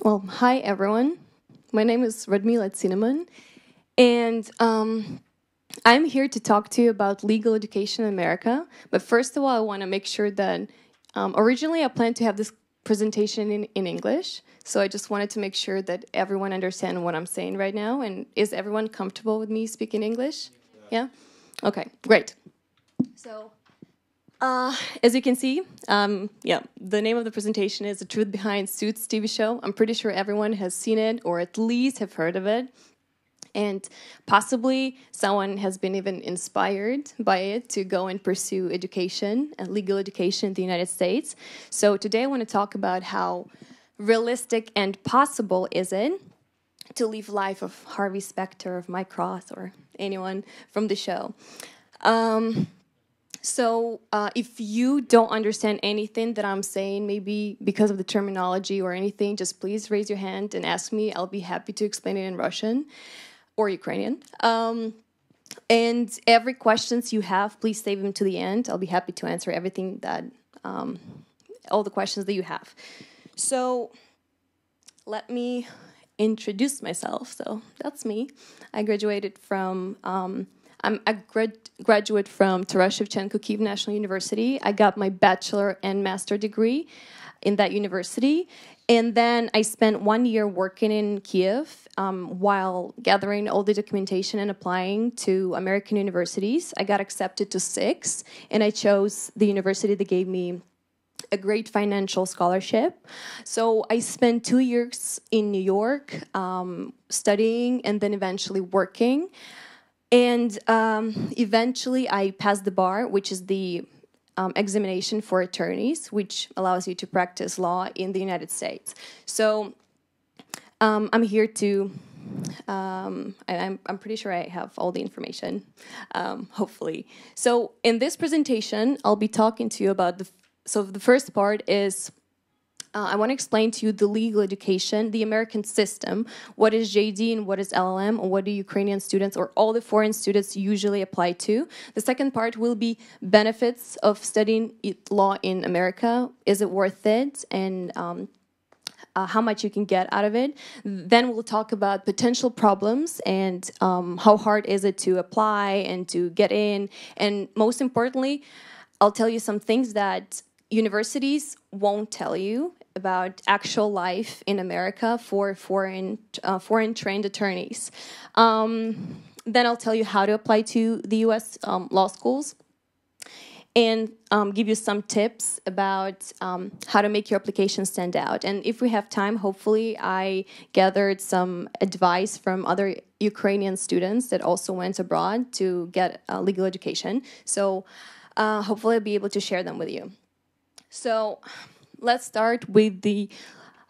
Well, hi everyone. My name is Radmila Cinnamon, and I'm here to talk to you about legal education in America. But first of all, I want to make sure that originally I planned to have this presentation in English, so I just wanted to make sure that everyone understands what I'm saying right now. And is everyone comfortable with me speaking English? Yeah? Okay, great. So, as you can see, the name of the presentation is The Truth Behind Suits TV show. I'm pretty sure everyone has seen it, or at least have heard of it. And possibly someone has been even inspired by it to go and pursue education and legal education in the United States. So today I want to talk about how realistic and possible is it to live life of Harvey Specter, of Mike Ross, or anyone from the show. So if you don't understand anything that I'm saying, maybe because of the terminology or anything, just please raise your hand and ask me. I'll be happy to explain it in Russian or Ukrainian. And every questions you have, please save them to the end. I'll be happy to answer everything that, all the questions that you have. So let me introduce myself. So that's me. I graduated from... I'm a graduate from Taras Shevchenko Kyiv National University. I got my bachelor and master degree in that university. And then I spent 1 year working in Kyiv while gathering all the documentation and applying to American universities. I got accepted to 6, and I chose the university that gave me a great financial scholarship. So I spent 2 years in New York studying and then eventually working. And eventually I passed the bar, which is the examination for attorneys, which allows you to practice law in the United States. So I'm here to, I'm pretty sure I have all the information, hopefully. So in this presentation, I'll be talking to you about the first part is, I want to explain to you the legal education, the American system, what is JD and what is LLM, and what do Ukrainian students or all the foreign students usually apply to. The second part will be benefits of studying law in America. Is it worth it? And how much you can get out of it. Then we'll talk about potential problems and how hard is it to apply and to get in. And most importantly, I'll tell you some things that universities won't tell you about actual life in America for foreign trained attorneys. Then I'll tell you how to apply to the U.S. Law schools and give you some tips about how to make your application stand out. And if we have time, hopefully I gathered some advice from other Ukrainian students that also went abroad to get legal education. So hopefully I'll be able to share them with you. So let's start with the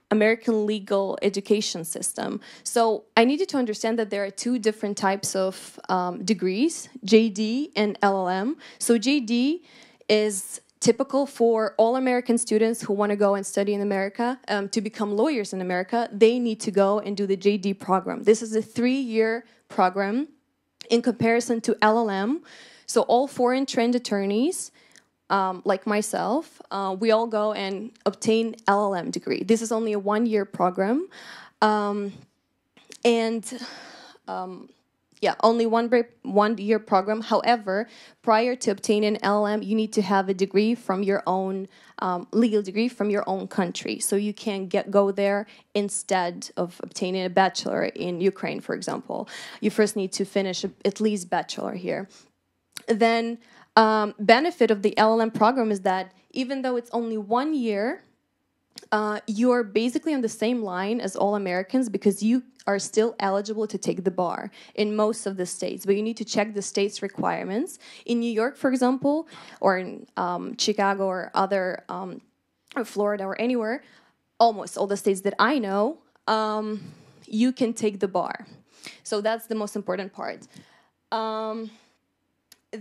American legal education system. So I need you to understand that there are 2 different types of degrees, JD and LLM. So JD is typical for all American students who want to go and study in America. To become lawyers in America, they need to go and do the JD program. This is a 3-year program in comparison to LLM. So all foreign trained attorneys, like myself, we all go and obtain LLM degree. This is only a 1-year program. Only 1-year program. However, prior to obtaining LLM, you need to have a degree from your own, legal degree from your own country. So you can go there instead of obtaining a bachelor in Ukraine, for example. You first need to finish at least bachelor here. Then benefit of the LLM program is that even though it's only 1 year, you're basically on the same line as all Americans because you are still eligible to take the bar in most of the states, but you need to check the state's requirements. In New York, for example, or in Chicago or other, or Florida or anywhere, almost all the states that I know, you can take the bar. So that's the most important part.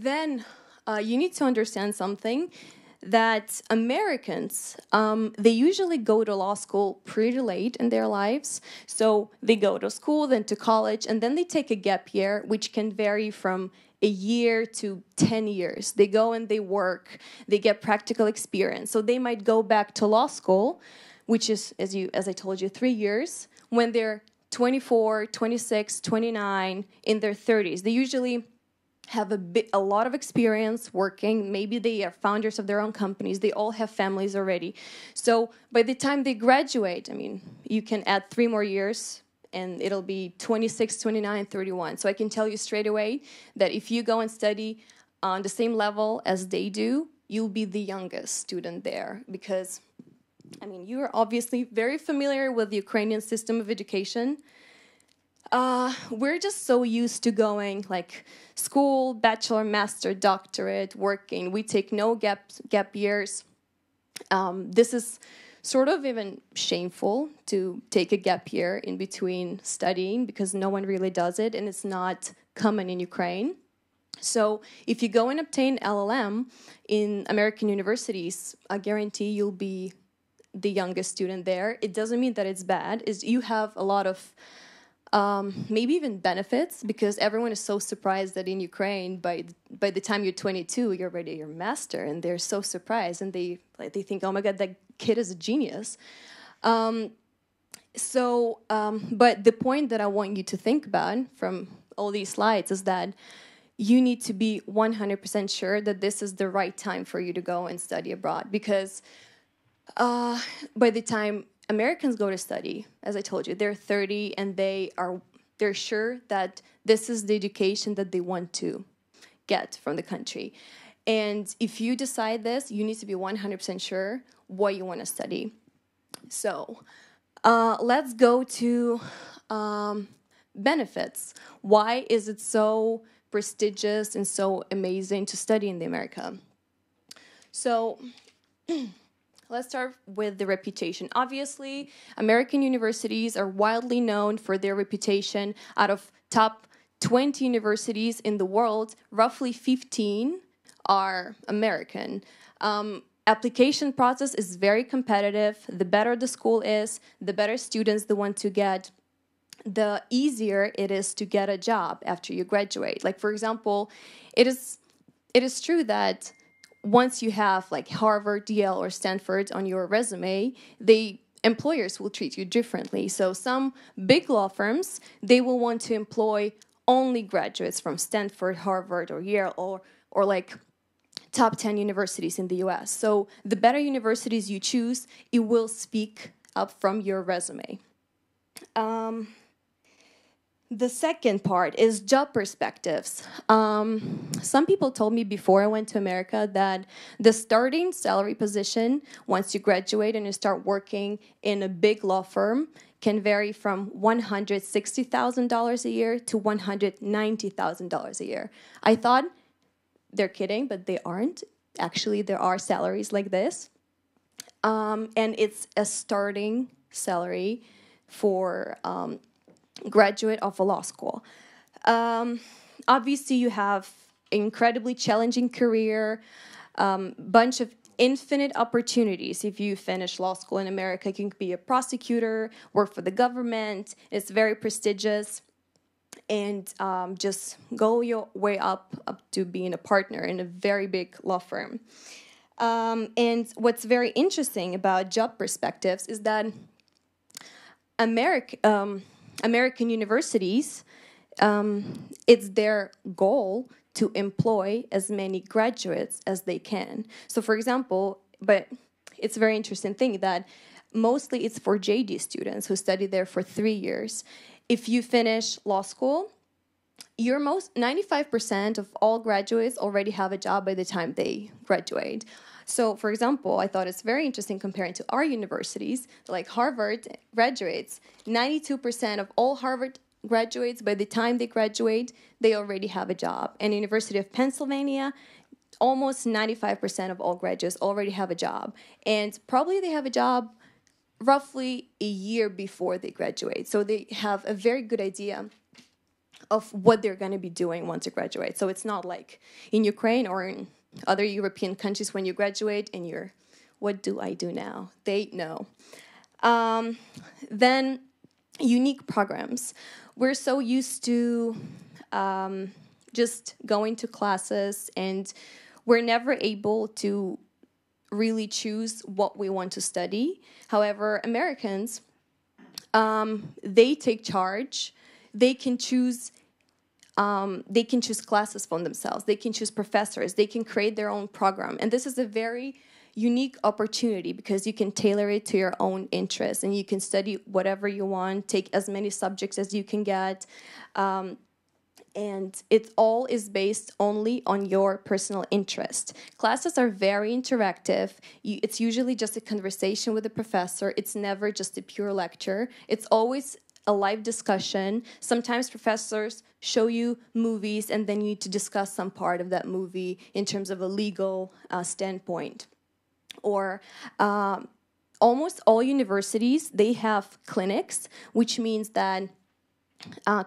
Then you need to understand something, that Americans, they usually go to law school pretty late in their lives. So they go to school, then to college, and then they take a gap year, which can vary from a year to 10 years. They go and they work, they get practical experience. So they might go back to law school which is, as I told you, 3 years, when they're 24, 26, 29, in their 30s. They usually have a lot of experience working. Maybe they are founders of their own companies. They all have families already. So by the time they graduate, I mean, you can add 3 more years, and it'll be 26, 29, 31. So I can tell you straight away that if you go and study on the same level as they do, you'll be the youngest student there, because I mean, you're obviously very familiar with the Ukrainian system of education. We're just so used to going like school, bachelor, master, doctorate, working. We take no gap years. This is sort of even shameful to take a gap year in between studying, because no one really does it, and it's not common in Ukraine. So if you go and obtain LLM in American universities, I guarantee you'll be the youngest student there. It doesn't mean that it's bad. You have a lot of maybe even benefits, because everyone is so surprised that in Ukraine, by the time you're 22, you're already your master, and they're so surprised, and they think, oh my God, that kid is a genius. But the point that I want you to think about from all these slides is that you need to be 100% sure that this is the right time for you to go and study abroad, because by the time Americans go to study, as I told you, they're 30, and they're sure that this is the education that they want to get from the country. And if you decide this, you need to be 100% sure what you want to study. So let's go to benefits. Why is it so prestigious and so amazing to study in America? So let's start with the reputation. Obviously, American universities are widely known for their reputation. Out of top 20 universities in the world, roughly 15 are American. Application process is very competitive. The better the school is, the better students they want to get, the easier it is to get a job after you graduate. Like, for example, it is true that once you have like Harvard, Yale, or Stanford on your resume, employers will treat you differently. So some big law firms, they will want to employ only graduates from Stanford, Harvard, or Yale, or like top 10 universities in the US. So the better universities you choose, it will speak up from your resume. The second part is job perspectives. Some people told me before I went to America that the starting salary position, once you graduate and you start working in a big law firm, can vary from $160,000 a year to $190,000 a year. I thought they're kidding, but they aren't. Actually, there are salaries like this. And it's a starting salary for graduate of a law school. Obviously, you have incredibly challenging career, bunch of infinite opportunities. If you finish law school in America, you can be a prosecutor, work for the government. It's very prestigious. And just go your way up to being a partner in a very big law firm. And what's very interesting about job perspectives is that American universities, it's their goal to employ as many graduates as they can. So, for example, but it's a very interesting thing that mostly it's for JD students who study there for 3 years. If you finish law school, 95% of all graduates already have a job by the time they graduate. So, for example, I thought it's very interesting comparing to our universities, like Harvard graduates, 92% of all Harvard graduates, by the time they graduate, they already have a job. And University of Pennsylvania, almost 95% of all graduates already have a job. And probably they have a job roughly a year before they graduate. So they have a very good idea of what they're going to be doing once they graduate. So it's not like in Ukraine or in other European countries when you graduate and you're, what do I do now? They know. Then unique programs. We're so used to just going to classes, and we're never able to really choose what we want to study. However, Americans, they take charge. They can choose classes for themselves. They can choose professors. They can create their own program. And this is a very unique opportunity because you can tailor it to your own interests and you can study whatever you want, take as many subjects as you can get. And it all is based only on your personal interest. Classes are very interactive. It's usually just a conversation with a professor. It's never just a pure lecture. It's always a live discussion. Sometimes professors show you movies and then you need to discuss some part of that movie in terms of a legal standpoint. Or almost all universities, they have clinics, which means that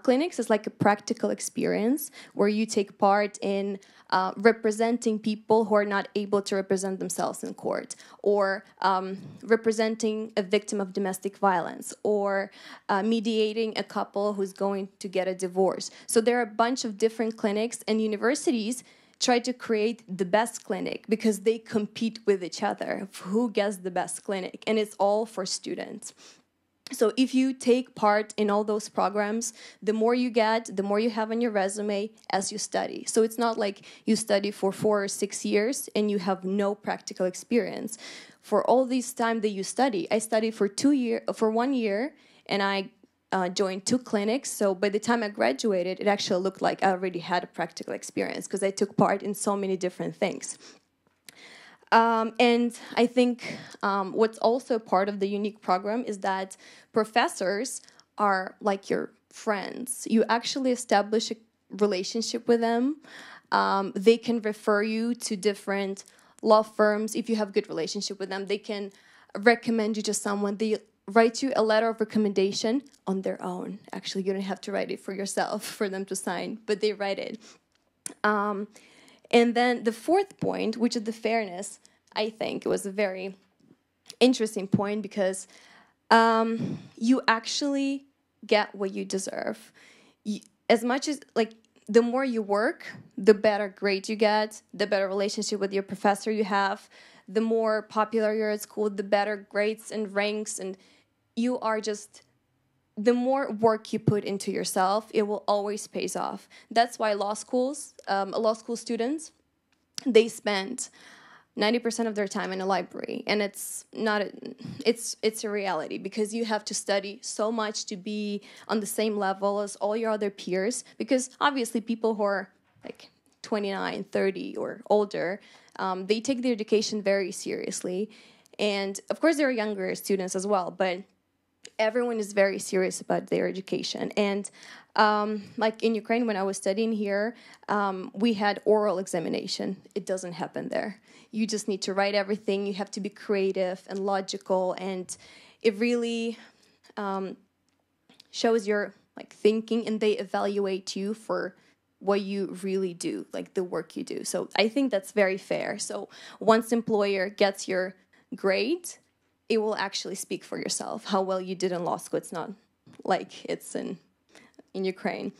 clinics is like a practical experience where you take part in representing people who are not able to represent themselves in court, or representing a victim of domestic violence, or mediating a couple who's going to get a divorce. So there are a bunch of different clinics, and universities try to create the best clinic because they compete with each other. Who gets the best clinic? And it's all for students. So if you take part in all those programs, the more you get, the more you have on your resume as you study. So it's not like you study for 4 or 6 years and you have no practical experience. For all this time that you study, I studied for 1 year, and I joined 2 clinics. So by the time I graduated, it actually looked like I already had a practical experience because I took part in so many different things. And I think what's also part of the unique program is that professors are like your friends. You actually establish a relationship with them. They can refer you to different law firms. If you have a good relationship with them, they can recommend you to someone. They write you a letter of recommendation on their own. Actually, you don't have to write it for yourself for them to sign, but they write it. And then the fourth point, which is the fairness, I think it was a very interesting point because you actually get what you deserve. As much as, like, the more you work, the better grade you get, the better relationship with your professor you have, the more popular you're at school, the better grades and ranks, and you are just... the more work you put into yourself, it will always pays off. That's why law school students, they spend 90% of their time in a library, and it's a reality because you have to study so much to be on the same level as all your other peers. Because obviously, people who are like 29, 30, or older, they take their education very seriously, and of course, there are younger students as well, but everyone is very serious about their education. And like in Ukraine, when I was studying here, we had oral examination. It doesn't happen there. You just need to write everything. You have to be creative and logical, and it really shows your thinking, and they evaluate you for what you really do, like the work you do. So I think that's very fair. So once employer gets your grade, it will actually speak for yourself, how well you did in law school. It's not like it's in Ukraine.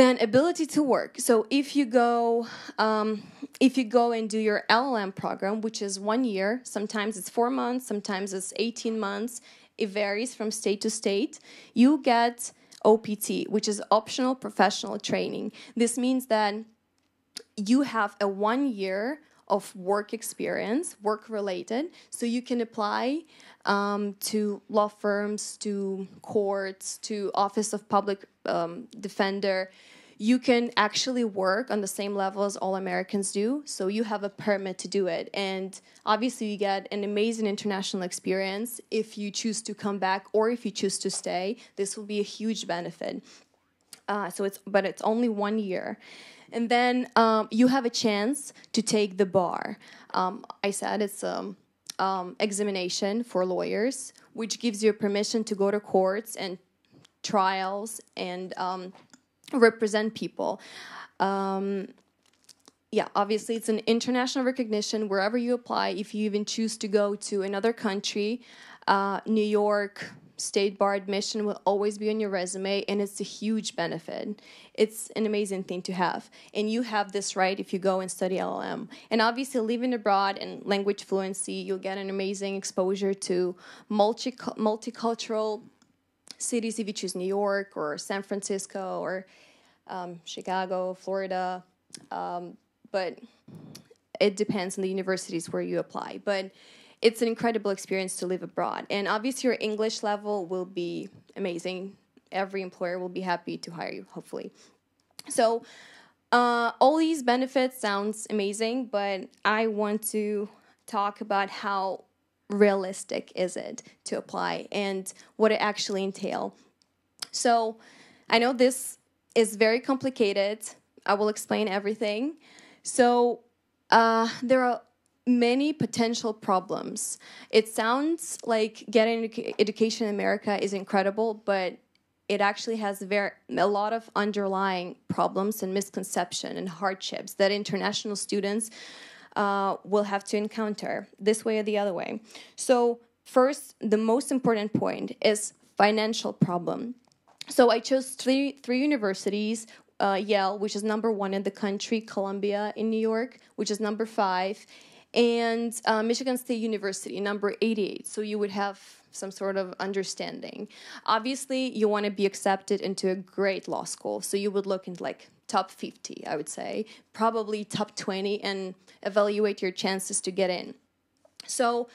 Then ability to work. So if you go and do your LLM program, which is 1 year, sometimes it's 4 months, sometimes it's 18 months. It varies from state to state. You get OPT, which is optional professional training. This means that you have a 1 year of work experience, work-related, so you can apply to law firms, to courts, to Office of Public Defender. You can actually work on the same level as all Americans do, so you have a permit to do it. And obviously, you get an amazing international experience if you choose to come back or if you choose to stay. This will be a huge benefit. But it's only 1 year. And then you have a chance to take the bar. I said it's examination for lawyers, which gives you permission to go to courts and trials and represent people. Obviously, it's an international recognition wherever you apply. If you even choose to go to another country, New York, state bar admission will always be on your resume, and it's a huge benefit. It's an amazing thing to have. And you have this right if you go and study LLM. And obviously, living abroad and language fluency, you'll get an amazing exposure to multicultural cities if you choose New York or San Francisco or Chicago, Florida. But it depends on the universities where you apply. But it's an incredible experience to live abroad. And obviously your English level will be amazing. Every employer will be happy to hire you, hopefully. So all these benefits sounds amazing, but I want to talk about how realistic is it to apply and what it actually entails. So I know this is very complicated. I will explain everything. So there are many potential problems. It sounds like getting education in America is incredible, but it actually has a lot of underlying problems and misconception and hardships that international students will have to encounter this way or the other way. So first, the most important point is financial problem. So I chose three universities. Yale, which is number 1 in the country, Columbia in New York, which is number 5, and Michigan State University, number 88. So you would have some sort of understanding. Obviously, you want to be accepted into a great law school. So you would look into like top 50, I would say, probably top 20, and evaluate your chances to get in. So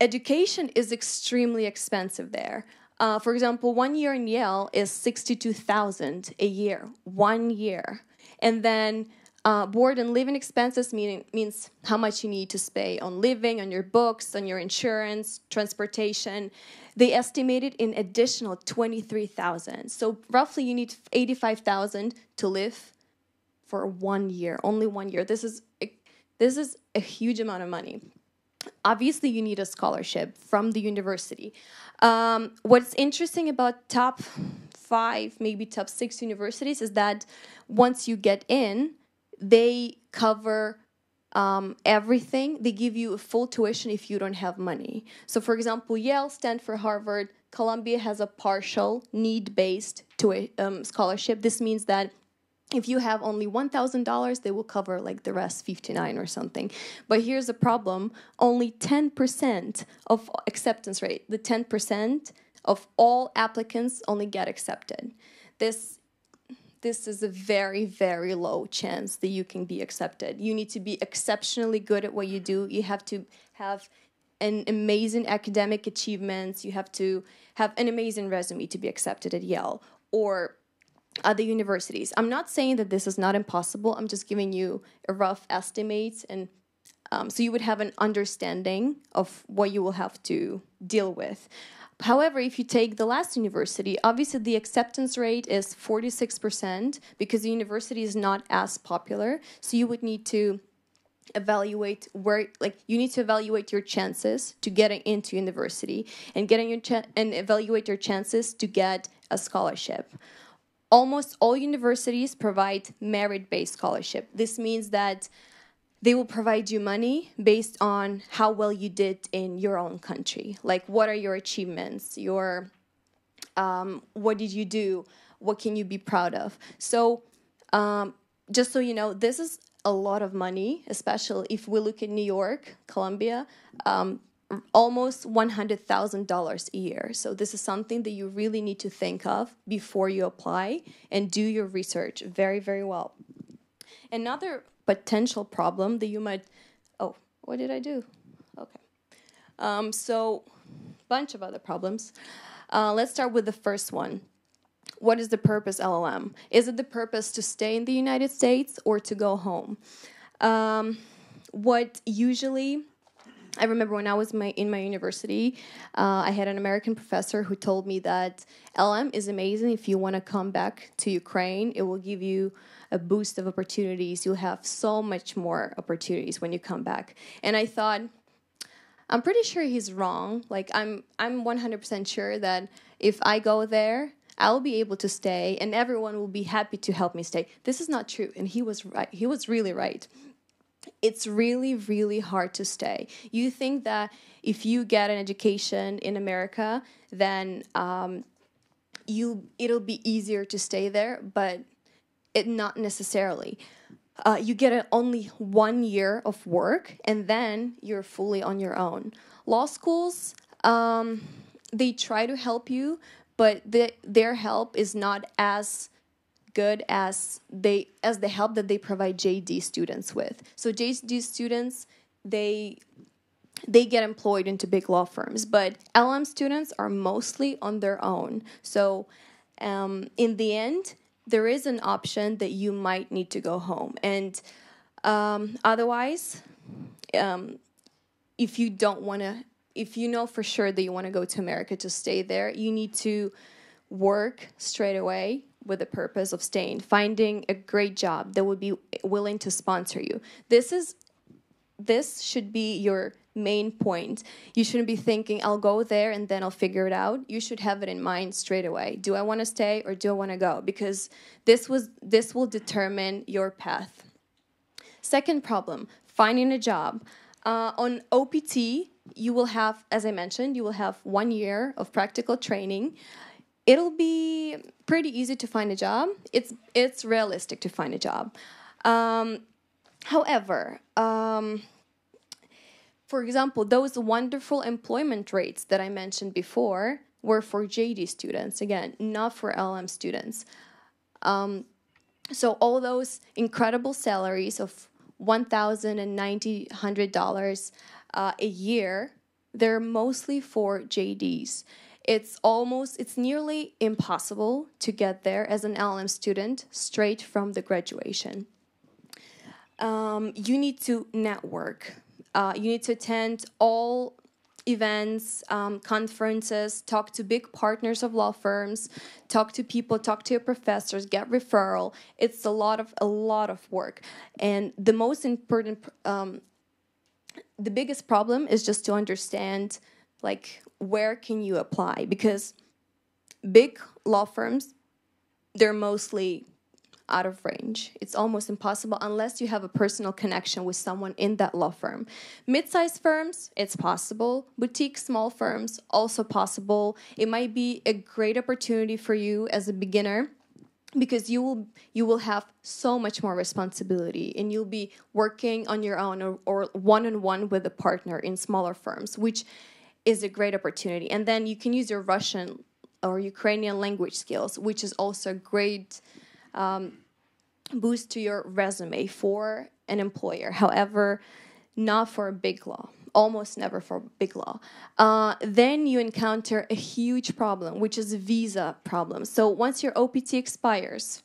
education is extremely expensive there. For example, 1 year in Yale is $62,000 a year, 1 year. And then board and living expenses means how much you need to spend on living, on your books, on your insurance, transportation. They estimated an additional $23,000. So roughly you need $85,000 to live for 1 year, only 1 year. This is a huge amount of money. Obviously, you need a scholarship from the university. What's interesting about top 5, maybe top 6 universities is that once you get in, they cover everything. They give you a full tuition if you don't have money. So, for example, Yale, Stanford, Harvard, Columbia has a partial need-based scholarship. This means that if you have only $1,000, they will cover like the rest, 59 or something. But here's the problem. Only 10% of acceptance rate, the 10% of all applicants only get accepted. This is a very, very low chance that you can be accepted. You need to be exceptionally good at what you do. You have to have an amazing academic achievements. You have to have an amazing resume to be accepted at Yale or other universities. I'm not saying that this is not impossible. I'm just giving you a rough estimate, and so you would have an understanding of what you will have to deal with. However, if you take the last university, obviously the acceptance rate is 46% because the university is not as popular. So you would need to evaluate your chances to getting into university and and evaluate your chances to get a scholarship. Almost all universities provide merit-based scholarship. This means that they will provide you money based on how well you did in your own country. Like, what are your achievements? What did you do? What can you be proud of? So, just so you know, this is a lot of money, especially if we look at New York, Columbia, almost $100,000 a year. So this is something that you really need to think of before you apply and do your research very, very well. Another potential problem that you might... Oh, what did I do? Okay. So, bunch of other problems. Let's start with the first one. What is the purpose LLM? Is it the purpose to stay in the United States or to go home? What usually... I remember when I was in my university, I had an American professor who told me that LM is amazing if you want to come back to Ukraine. It will give you a boost of opportunities. You'll have so much more opportunities when you come back. And I thought, I'm pretty sure he's wrong. Like, I'm 100% sure that if I go there, I'll be able to stay and everyone will be happy to help me stay. This is not true. And he was right. He was really right. it's really, really hard to stay. You think that if you get an education in America, then it'll be easier to stay there, but not necessarily. You get only 1 year of work, and then you're fully on your own. Law schools, they try to help you, but their help is not as good as the help that they provide JD students with. So JD students, they get employed into big law firms, but LM students are mostly on their own. So in the end, there is an option that you might need to go home. And otherwise, if you know for sure that you want to go to America to stay there, you need to work straight away with the purpose of staying, finding a great job that would be willing to sponsor you. This should be your main point. You shouldn't be thinking, I'll go there and then I'll figure it out. You should have it in mind straight away. Do I want to stay or do I want to go? Because this will determine your path. Second problem, finding a job. On OPT, you will have, as I mentioned, you will have 1 year of practical training. It'll be pretty easy to find a job. It's realistic to find a job. However, for example, those wonderful employment rates that I mentioned before were for JD students, again, not for LM students. So all those incredible salaries of $1,000 and $100 a year, they're mostly for JDs. It's nearly impossible to get there as an LM student straight from the graduation. You need to network. You need to attend all events, conferences, talk to big partners of law firms, talk to people, talk to your professors, get referral. It's a lot of work. And the most important, the biggest problem is just to understand, like, where can you apply? Because big law firms, they're mostly out of range. It's almost impossible unless you have a personal connection with someone in that law firm. Mid-sized firms, it's possible. Boutique small firms, also possible. It might be a great opportunity for you as a beginner because you will have so much more responsibility and you'll be working on your own or one-on-one with a partner in smaller firms, which is a great opportunity. And then you can use your Russian or Ukrainian language skills, which is also a great boost to your resume for an employer. However, not for a big law. Almost never for big law. Then you encounter a huge problem, which is a visa problem. So once your OPT expires,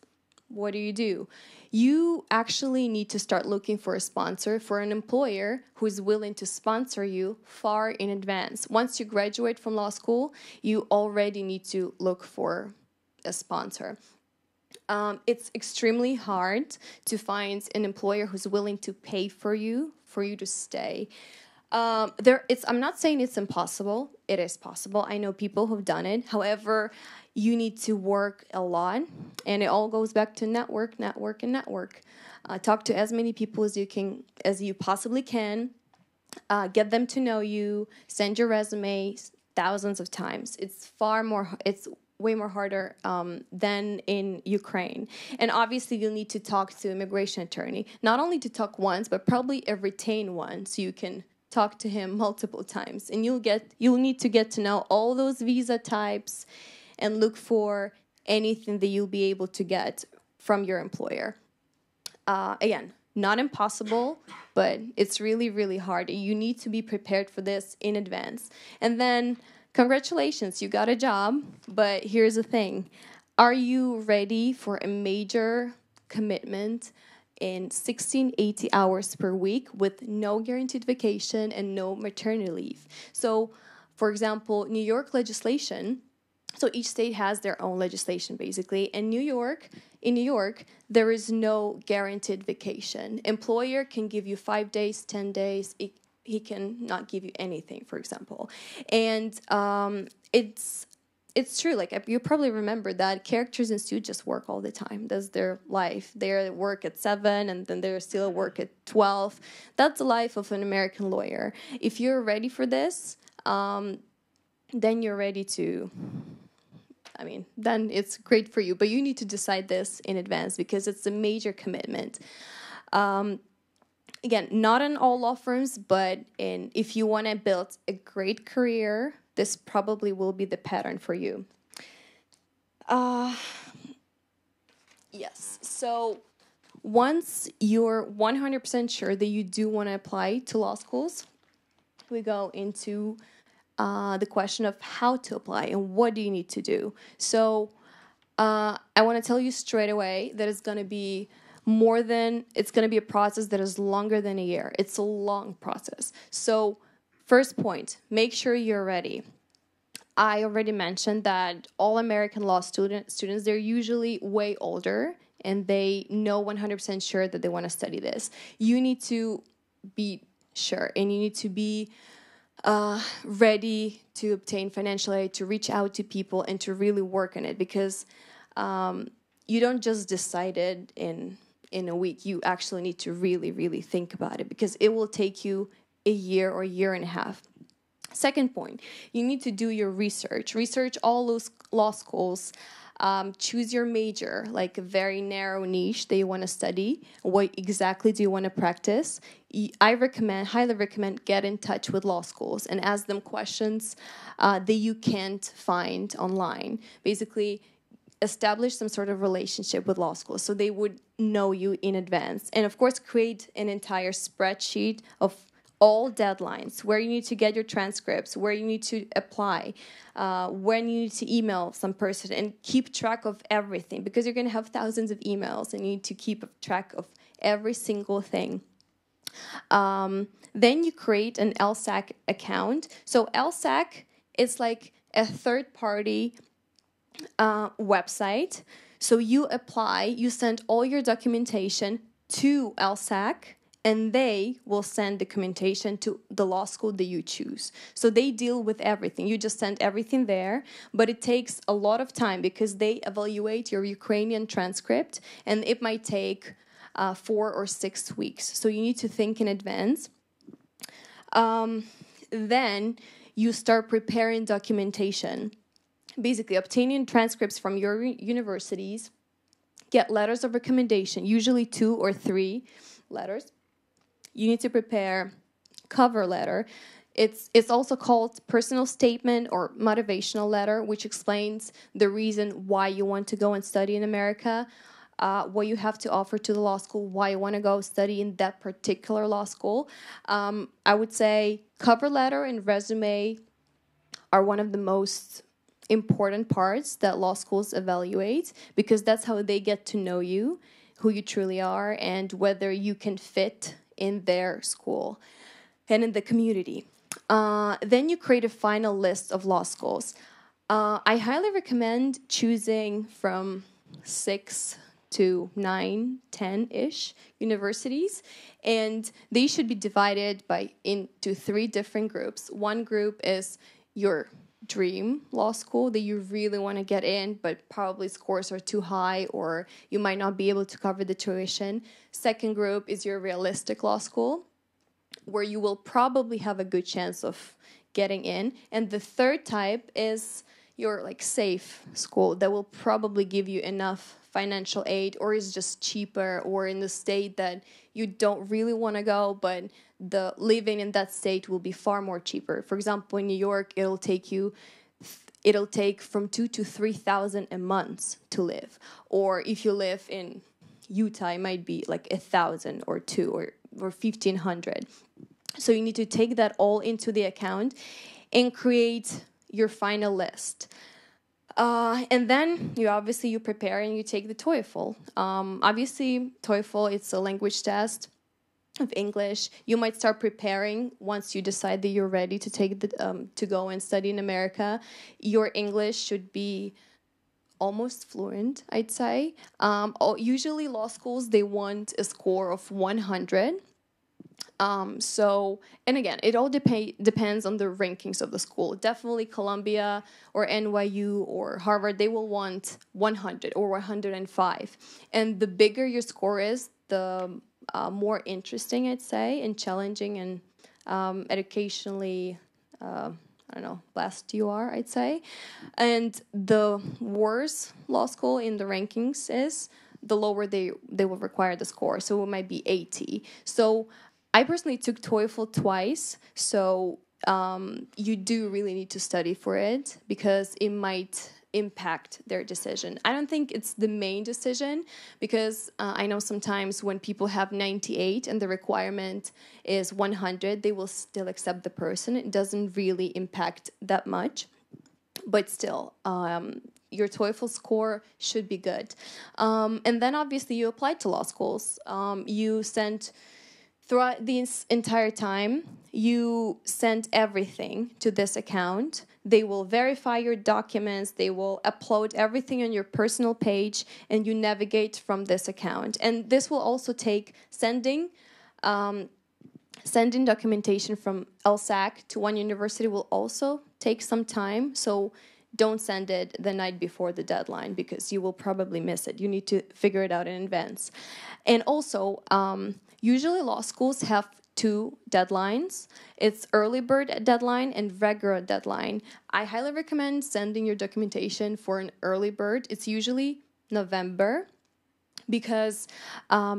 what do? You actually need to start looking for a sponsor, for an employer who is willing to sponsor you far in advance. Once you graduate from law school, you already need to look for a sponsor. It's extremely hard to find an employer who's willing to pay for you to stay. I'm not saying it's impossible. It is possible. I know people who've done it. However, you need to work a lot, and it all goes back to network. Talk to as many people as you possibly can. Get them to know you. Send your resume thousands of times. It's way more harder than in Ukraine. And obviously, you'll need to talk to an immigration attorney. Not only to talk once, but probably a retained one, so you can talk to him multiple times. And you'll need to get to know all those visa types and look for anything that you'll be able to get from your employer. Again, not impossible, but it's really, really hard. You need to be prepared for this in advance. And then, congratulations, you got a job, but here's the thing. Are you ready for a major commitment in 80 hours per week with no guaranteed vacation and no maternity leave? So, for example, New York legislation, so each state has their own legislation, basically. In New York, there is no guaranteed vacation. Employer can give you 5 days, 10 days. He can not give you anything, for example. And it's true. Like, you probably remember that characters in suit just work all the time. That's their life. They're at work at 7 and then they're still at work at 12. That's the life of an American lawyer. If you're ready for this, then you're ready to, then it's great for you. But you need to decide this in advance because it's a major commitment. Again, not in all law firms, but if you want to build a great career, this probably will be the pattern for you. Yes, so once you're 100% sure that you do want to apply to law schools, we go into the question of how to apply and what do you need to do. So I want to tell you straight away that it's going to be a process that is longer than a year. It's a long process. So first point, make sure you're ready. I already mentioned that all American law students, they're usually way older and they know 100% sure that they want to study this. You need to be sure and you need to be ready to obtain financial aid, to reach out to people and to really work on it because you don't just decide it in a week. You actually need to really, really think about it because it will take you a year or a year and a half. Second point, you need to do your research. Research all those law schools. Choose your major, like a very narrow niche that you want to study. What exactly do you want to practice? I highly recommend get in touch with law schools and ask them questions that you can't find online. Basically, establish some sort of relationship with law schools so they would know you in advance. And of course, create an entire spreadsheet of all deadlines, where you need to get your transcripts, where you need to apply, when you need to email some person, and keep track of everything because you're going to have thousands of emails and you need to keep track of every single thing. Then you create an LSAC account. So LSAC is like a third-party website. So you apply, you send all your documentation to LSAC, and they will send documentation to the law school that you choose. So they deal with everything. You just send everything there, but it takes a lot of time because they evaluate your Ukrainian transcript, and it might take 4 or 6 weeks. So you need to think in advance. Then you start preparing documentation. Basically, obtaining transcripts from your universities, get letters of recommendation, usually 2 or 3 letters. You need to prepare cover letter. It's also called personal statement or motivational letter, which explains the reason why you want to go and study in America, what you have to offer to the law school, why you want to go study in that particular law school. I would say cover letter and resume are one of the most important parts that law schools evaluate because that's how they get to know you, who you truly are, and whether you can fit in their school and in the community. Then you create a final list of law schools. I highly recommend choosing from 6 to 9, 10-ish universities, and they should be divided into 3 different groups. One group is your dream law school that you really want to get in, but probably scores are too high or you might not be able to cover the tuition. Second group is your realistic law school, where you will probably have a good chance of getting in. And the third type is your safe school that will probably give you enough financial aid or is just cheaper or in the state that you don't really want to go, but the living in that state will be far more cheaper. For example, in New York, it'll take from $2,000 to $3,000 a month to live. Or if you live in Utah, it might be like $1,000 or $2,000 or $1,500. So you need to take that all into the account and create your final list. And then you prepare and you take the TOEFL. Obviously, TOEFL, it's a language test of English. You might start preparing once you decide that you're ready to take to go and study in America. Your English should be almost fluent, I'd say. Usually law schools, they want a score of 100. And again, it all depends on the rankings of the school. Definitely Columbia or NYU or Harvard, they will want 100 or 105. And the bigger your score is, the more interesting, I'd say, and challenging and educationally, blessed you are, I'd say. And the worse law school in the rankings is, the lower they will require the score. So it might be 80. So I personally took TOEFL twice, so you do really need to study for it because it might impact their decision. I don't think it's the main decision because I know sometimes when people have 98 and the requirement is 100, they will still accept the person. It doesn't really impact that much, but still, your TOEFL score should be good. And then obviously you apply to law schools. You sent... Throughout the entire time, you send everything to this account. They will verify your documents. They will upload everything on your personal page, and you navigate from this account. And this will also take sending documentation from LSAC to one university will also take some time. So don't send it the night before the deadline because you will probably miss it. You need to figure it out in advance. And also, usually law schools have two deadlines. It's early bird deadline and regular deadline. I highly recommend sending your documentation for an early bird. It's usually November because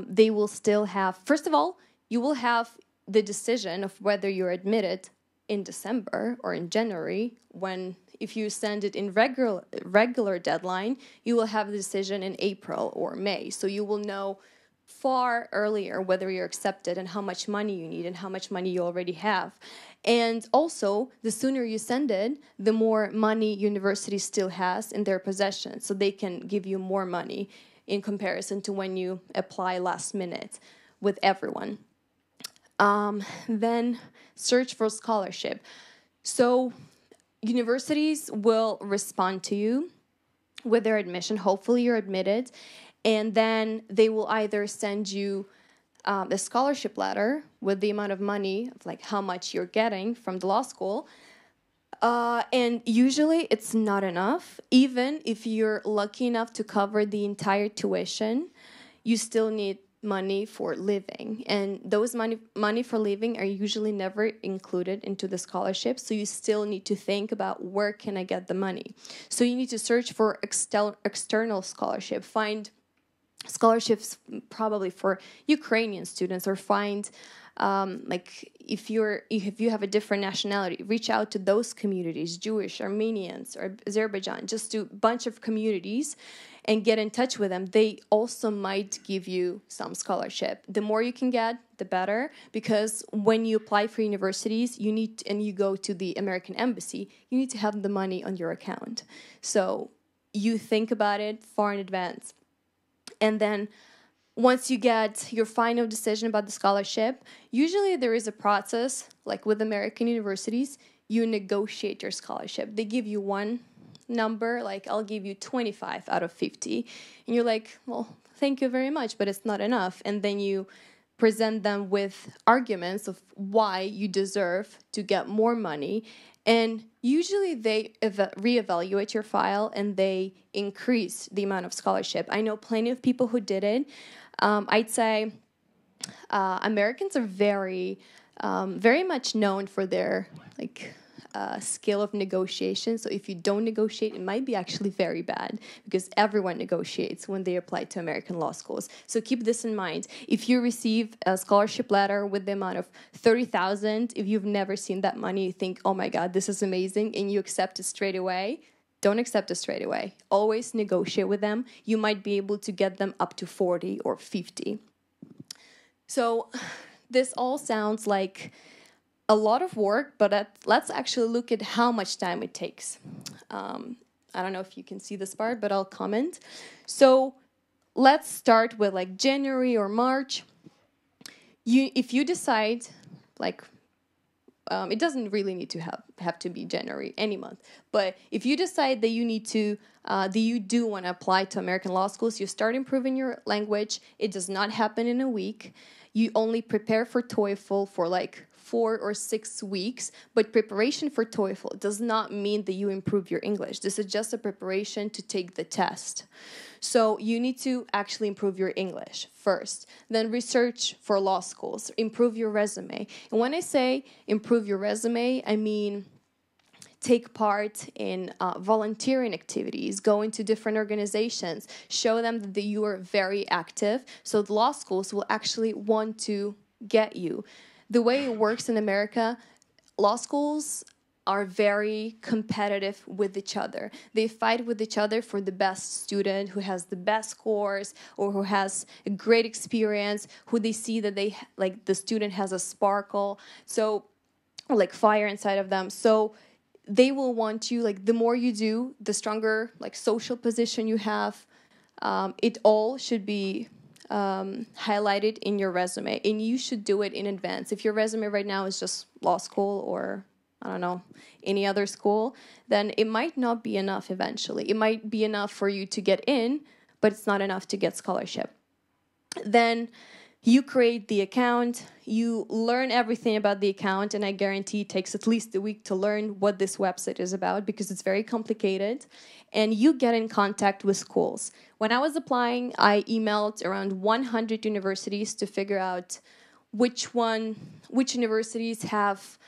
they will still have, first of all, you will have the decision of whether you're admitted in December or in January. When if you send it in regular deadline, you will have the decision in April or May. So you will know far earlier whether you're accepted and how much money you need and how much money you already have. And also, the sooner you send it, the more money university still has in their possession. So they can give you more money in comparison to when you apply last minute with everyone. Then search for scholarship. So universities will respond to you with their admission. Hopefully you're admitted. And then they will either send you a scholarship letter with the amount of money, of like how much you're getting from the law school. And usually it's not enough. Even if you're lucky enough to cover the entire tuition, you still need money for living. And those money for living are usually never included into the scholarship. So you still need to think about where can I get the money. So you need to search for external scholarship. Find scholarships probably for Ukrainian students, or find if you have a different nationality, reach out to those communities, Jewish, Armenians, or Azerbaijan, just to a bunch of communities and get in touch with them. They also might give you some scholarship. The more you can get, the better, because when you apply for universities, and you go to the American embassy, you need to have the money on your account. So you think about it far in advance. And then once you get your final decision about the scholarship, usually there is a process, like with American universities, you negotiate your scholarship. They give you one number, like I'll give you 25 out of 50. And you're like, well, thank you very much, but it's not enough. And then you present them with arguments of why you deserve to get more money. And usually they reevaluate your file and they increase the amount of scholarship. I know plenty of people who did it. I'd say Americans are very much known for their skill of negotiation. So if you don't negotiate, it might be actually very bad, because everyone negotiates when they apply to American law schools. So keep this in mind. If you receive a scholarship letter with the amount of $30,000, if you've never seen that money, you think, oh my God, this is amazing, and you accept it straight away, don't accept it straight away. Always negotiate with them. You might be able to get them up to 40 or 50. So this all sounds like a lot of work, but let's actually look at how much time it takes. I don't know if you can see this part, but I'll comment. So let's start with January or March. If you decide it doesn't really need to have to be January, any month. But if you decide that you need to, that you do want to apply to American law schools, you start improving your language. It does not happen in a week. You only prepare for TOEFL for like 4 or 6 weeks, but preparation for TOEFL does not mean that you improve your English. This is just a preparation to take the test. So you need to actually improve your English first, then research for law schools, improve your resume. And when I say improve your resume, I mean take part in volunteering activities, go into different organizations, show them that you are very active, so the law schools will actually want to get you. The way it works in America, law schools are very competitive with each other. They fight with each other for the best student who has the best scores or who has a great experience, who they see that they like the student has a sparkle, so like fire inside of them. So they will want you, like the more you do, the stronger like social position you have. It all should be highlighted in your resume, and you should do it in advance. If your resume right now is just law school or I don't know, any other school, then it might not be enough eventually. It might be enough for you to get in, but it's not enough to get scholarship. Then you create the account, you learn everything about the account, and I guarantee it takes at least a week to learn what this website is about because it's very complicated, and you get in contact with schools. When I was applying, I emailed around 100 universities to figure out which universities have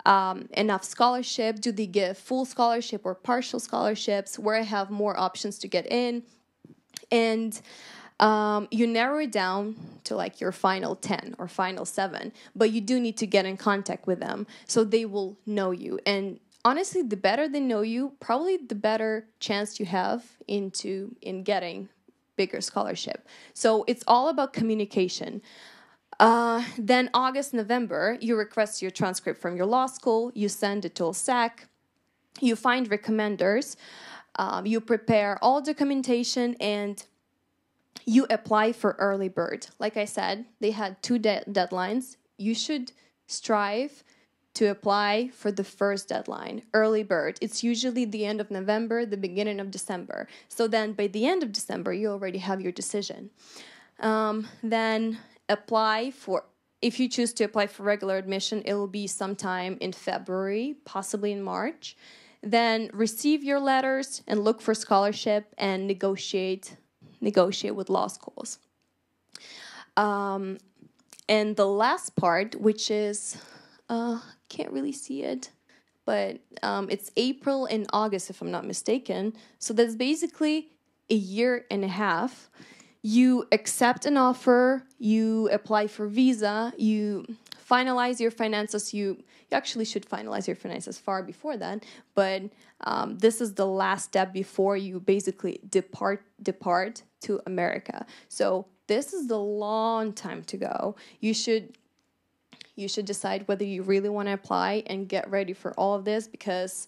enough scholarship, do they give full scholarship or partial scholarships, where I have more options to get in, and you narrow it down to like your final 10 or final 7, but you do need to get in contact with them so they will know you. And honestly, the better they know you, probably the better chance you have in getting bigger scholarship. So it's all about communication. Then August, November, you request your transcript from your law school, you send it to SAC, you find recommenders, you prepare all documentation, and you apply for early bird. Like I said, they had 2 deadlines. You should strive to apply for the first deadline, early bird. It's usually the end of November, the beginning of December. So then by the end of December, you already have your decision. Then apply for, if you choose to apply for regular admission, it will be sometime in February, possibly in March. Then receive your letters and look for scholarship and negotiate with law schools. And the last part, which is, can't really see it, but it's April and August, if I'm not mistaken. So that's basically a year and a half. You accept an offer, you apply for visa, you finalize your finances. You actually should finalize your finances far before that, but this is the last step before you basically depart to America. So this is the long time to go. You should decide whether you really want to apply and get ready for all of this, because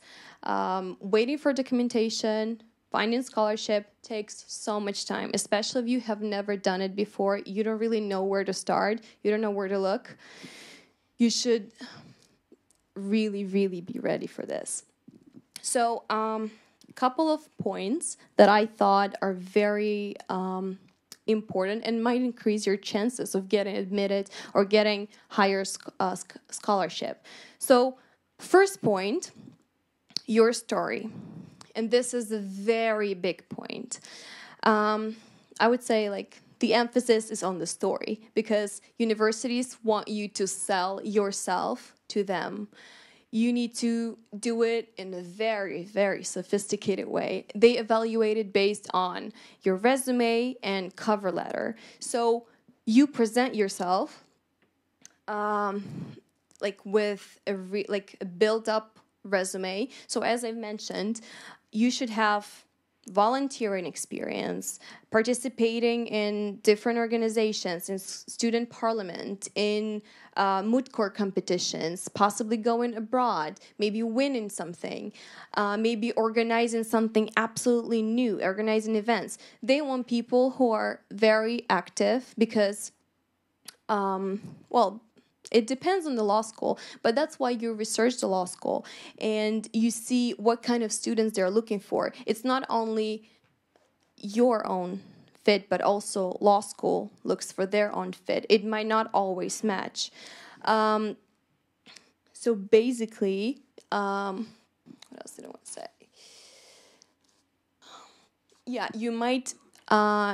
waiting for documentation, finding scholarship takes so much time, especially if you have never done it before. You don't really know where to start. You don't know where to look. You should really, really be ready for this. So a couple of points that I thought are very important and might increase your chances of getting admitted or getting higher scholarship. So first point, your story. And this is a very big point. I would say like the emphasis is on the story, because universities want you to sell yourself to them. You need to do it in a very, very sophisticated way. They evaluate it based on your resume and cover letter. So you present yourself like with a built-up resume. So as I mentioned, you should have volunteering experience, participating in different organizations, in student parliament, in moot court competitions, possibly going abroad, maybe winning something, maybe organizing something absolutely new, organizing events. They want people who are very active because, It depends on the law school, but that's why you research the law school and you see what kind of students they're looking for. It's not only your own fit, but also law school looks for their own fit. It might not always match. So basically, what else did I want to say? Yeah, you might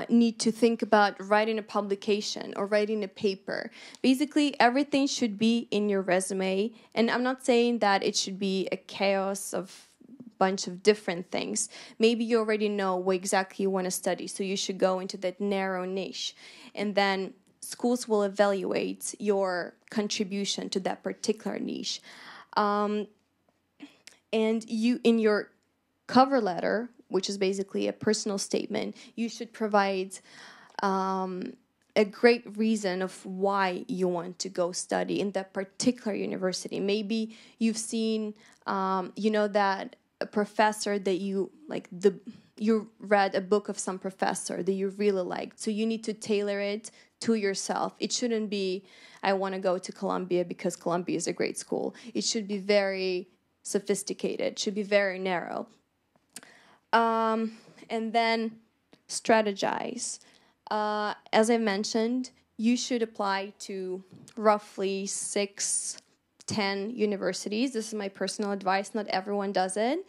need to think about writing a publication or writing a paper. Basically, everything should be in your resume. And I'm not saying that it should be a chaos of bunch of different things. Maybe you already know what exactly you want to study, so you should go into that narrow niche. And then schools will evaluate your contribution to that particular niche. And you, in your cover letter, which is basically a personal statement, you should provide a great reason of why you want to go study in that particular university. Maybe you've seen, that a professor that you like, you read a book of some professor that you really liked, so you need to tailor it to yourself. It shouldn't be, I want to go to Columbia because Columbia is a great school. It should be very sophisticated, it should be very narrow. And then strategize. As I mentioned, you should apply to roughly 6-10 universities. This is my personal advice. Not everyone does it.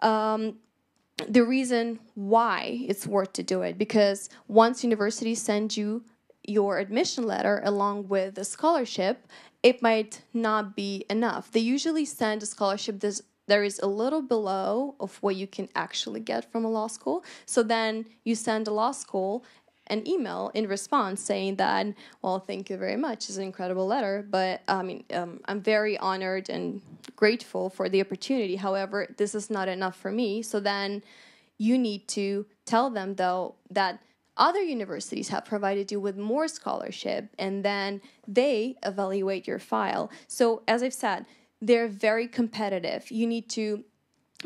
The reason why it's worth to do it, because once universities send you your admission letter along with a scholarship, it might not be enough. They usually send a scholarship there is a little below of what you can actually get from a law school. So then you send a law school an email in response saying that, well, thank you very much. It's an incredible letter, but I'm very honored and grateful for the opportunity. However, this is not enough for me. So then you need to tell them, though, that other universities have provided you with more scholarship, and then they evaluate your file. So as I've said, they're very competitive. You need to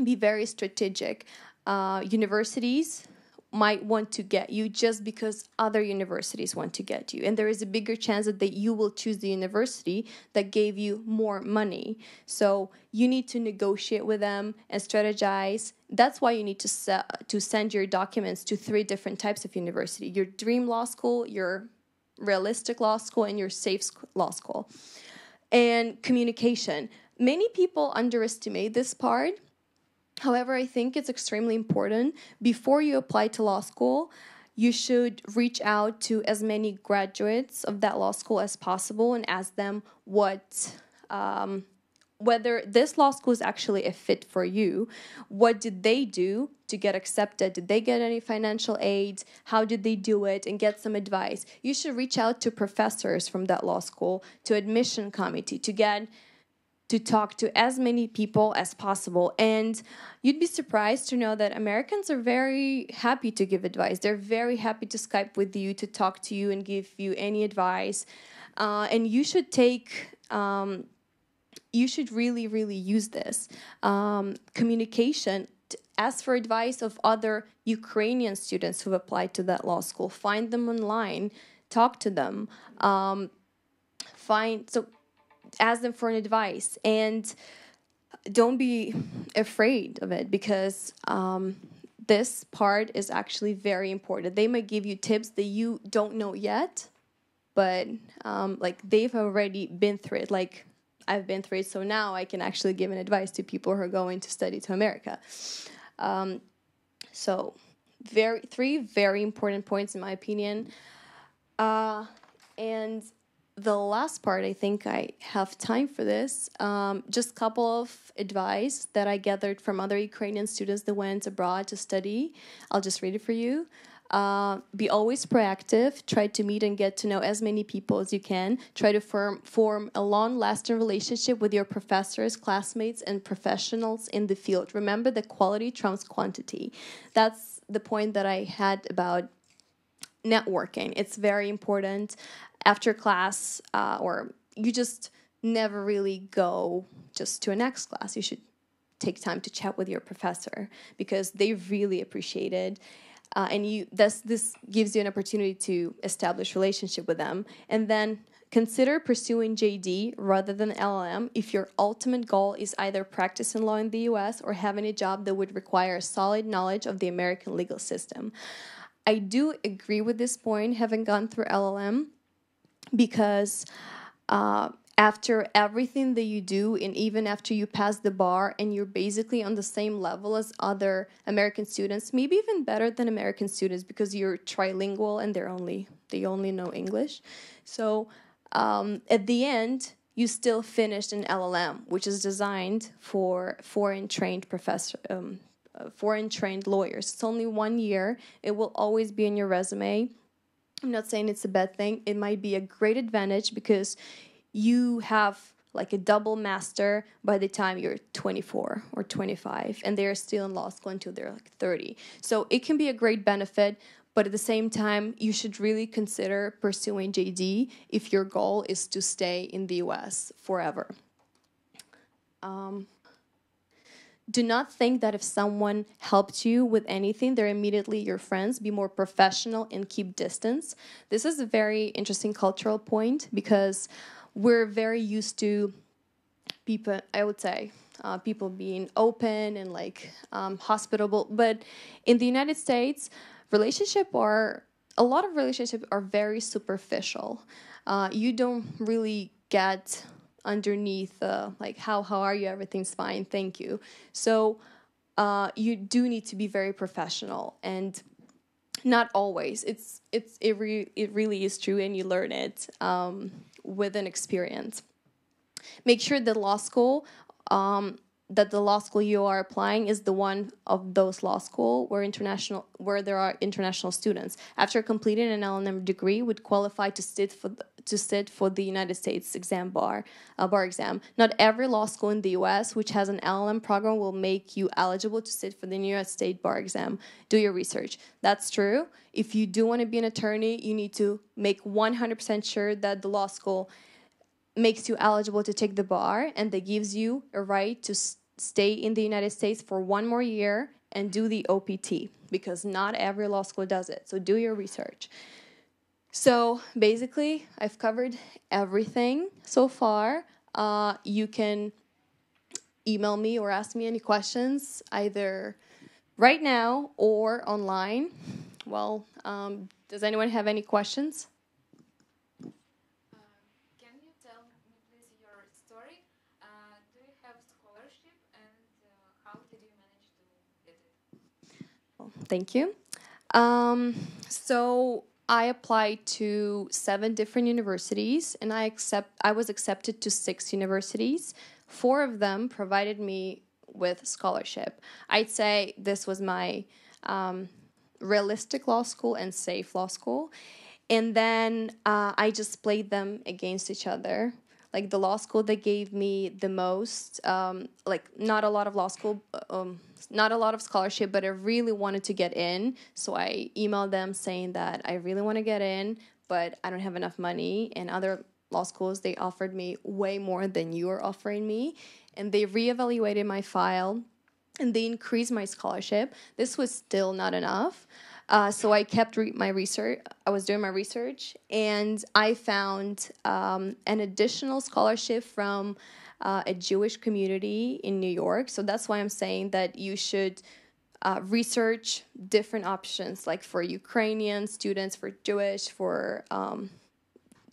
be very strategic. Universities might want to get you just because other universities want to get you. And there is a bigger chance that you will choose the university that gave you more money. So you need to negotiate with them and strategize. That's why you need to send your documents to 3 different types of university: your dream law school, your realistic law school, and your safe law school. And communication. Many people underestimate this part. However, I think it's extremely important. Before you apply to law school, you should reach out to as many graduates of that law school as possible and ask them whether this law school is actually a fit for you. What did they do to get accepted? Did they get any financial aid? How did they do it? And get some advice. You should reach out to professors from that law school, to admission committee, to talk to as many people as possible. And you'd be surprised to know that Americans are very happy to give advice. They're very happy to Skype with you, to talk to you and give you any advice. And you should you should really, really use this. Communication. Ask for advice of other Ukrainian students who've applied to that law school. Find them online. Talk to them. Ask them for an advice, and don't be afraid of it, because this part is actually very important. They might give you tips that you don't know yet, but they've already been through it. Like I've been through it, so now I can actually give an advice to people who are going to study to America. So 3 very important points in my opinion. And the last part, I think I have time for this. Just a couple of advice that I gathered from other Ukrainian students that went abroad to study. I'll just read it for you. Be always proactive. Try to meet and get to know as many people as you can. Try to form a long-lasting relationship with your professors, classmates, and professionals in the field. Remember that quality trumps quantity. That's the point that I had about networking. It's very important. After class, or you just never really go just to a next class. You should take time to chat with your professor, because they really appreciate it. And this gives you an opportunity to establish relationship with them. And then Consider pursuing JD rather than LLM if your ultimate goal is either practicing law in the US or having a job that would require a solid knowledge of the American legal system. I do agree with this point, having gone through LLM, because after everything that you do, and even after you pass the bar and you're basically on the same level as other American students, maybe even better than American students because you're trilingual and they only know English. So at the end, you still finished an LLM, which is designed for foreign-trained lawyers. It's only 1 year. It will always be in your resume. I'm not saying it's a bad thing. It might be a great advantage because you have like a double master by the time you're 24 or 25, and they're still in law school until they're like 30. So it can be a great benefit, but at the same time, you should really consider pursuing JD if your goal is to stay in the US forever. Do not think that if someone helped you with anything, they're immediately your friends. Be more professional and keep distance. This is a very interesting cultural point because we're very used to people, I would say, people being open and like hospitable. But in the United States, a lot of relationships are very superficial. You don't really get underneath like how are you, everything's fine, thank you. So you do need to be very professional, and not always. It really is true, and you learn it with an experience. Make sure that the law school you are applying is the one of those law school where there are international students. After completing an LLM degree, would qualify to sit for the United States bar exam. Not every law school in the U.S. which has an LLM program will make you eligible to sit for the New York State bar exam. Do your research. That's true. If you do want to be an attorney, you need to make 100% sure that the law school makes you eligible to take the bar, and that gives you a right to stay in the United States for 1 more year and do the OPT, because not every law school does it. So do your research. So basically, I've covered everything so far. You can email me or ask me any questions either right now or online. Well, does anyone have any questions? Thank you. So I applied to 7 different universities, and I was accepted to 6 universities. 4 of them provided me with scholarship. I'd say this was my realistic law school and safe law school. And then I just played them against each other. Like the law school that gave me the most, not a lot of law school, not a lot of scholarship, but I really wanted to get in. So I emailed them saying that I really want to get in, but I don't have enough money. And other law schools, they offered me way more than you are offering me. And they reevaluated my file and they increased my scholarship. This was still not enough. So I kept my research. I was doing my research, and I found an additional scholarship from a Jewish community in New York. So that's why I'm saying that you should research different options, like for Ukrainian students, for Jewish, for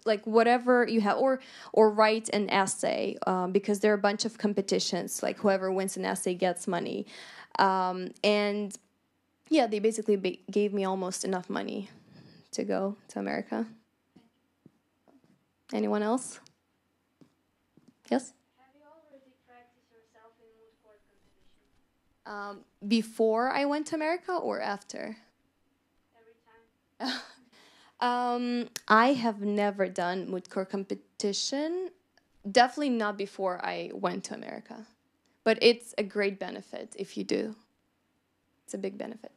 like whatever you have, or write an essay, because there are a bunch of competitions. Like whoever wins an essay gets money, and yeah, they basically gave me almost enough money to go to America. Anyone else? Yes? Have you already practiced yourself in moot court competition? Before I went to America or after? Every time. I have never done moot court competition. Definitely not before I went to America. But it's a great benefit if you do. It's a big benefit.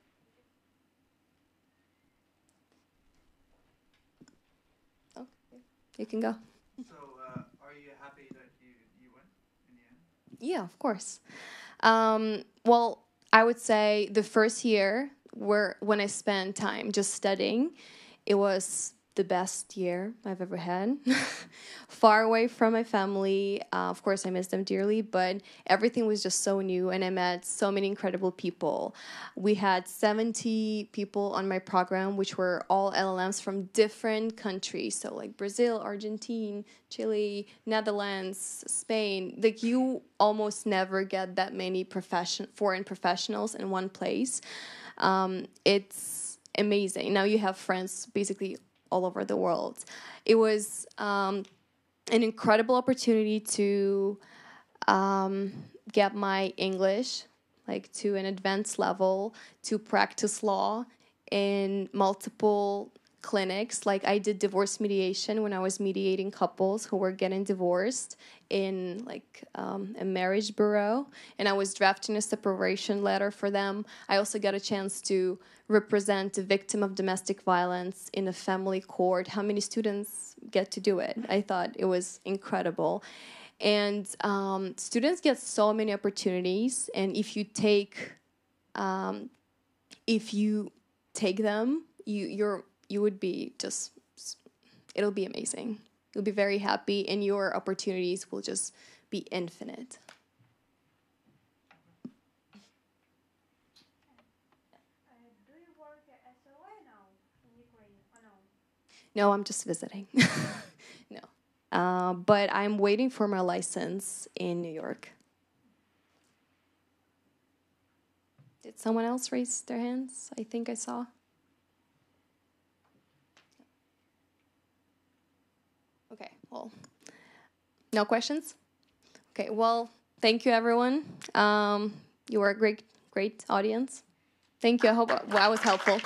Oh, you can go. So, are you happy that you went in the end? Yeah, of course. Well, I would say the first year when I spent time just studying, it was the best year I've ever had. Far away from my family. Of course, I miss them dearly, but everything was just so new, and I met so many incredible people. We had 70 people on my program, which were all LLMs from different countries. So like Brazil, Argentina, Chile, Netherlands, Spain. Like you almost never get that many foreign professionals in one place. It's amazing. Now you have friends basically all over the world. It was an incredible opportunity to get my English like to an advanced level, to practice law in multiple clinics. Like I did divorce mediation when I was mediating couples who were getting divorced in like a marriage bureau, and I was drafting a separation letter for them. I also got a chance to represent a victim of domestic violence in a family court. How many students get to do it? I thought it was incredible. And students get so many opportunities, and if you take them, you would be just, it'll be amazing. You'll be very happy, and your opportunities will just be infinite. Do you work as a lawyer now in Ukraine or no? No, I'm just visiting. No. But I'm waiting for my license in New York. Did someone else raise their hands? I think I saw. Okay, well, no questions? Okay, well, thank you, everyone. You were a great audience. Thank you. I hope I was helpful.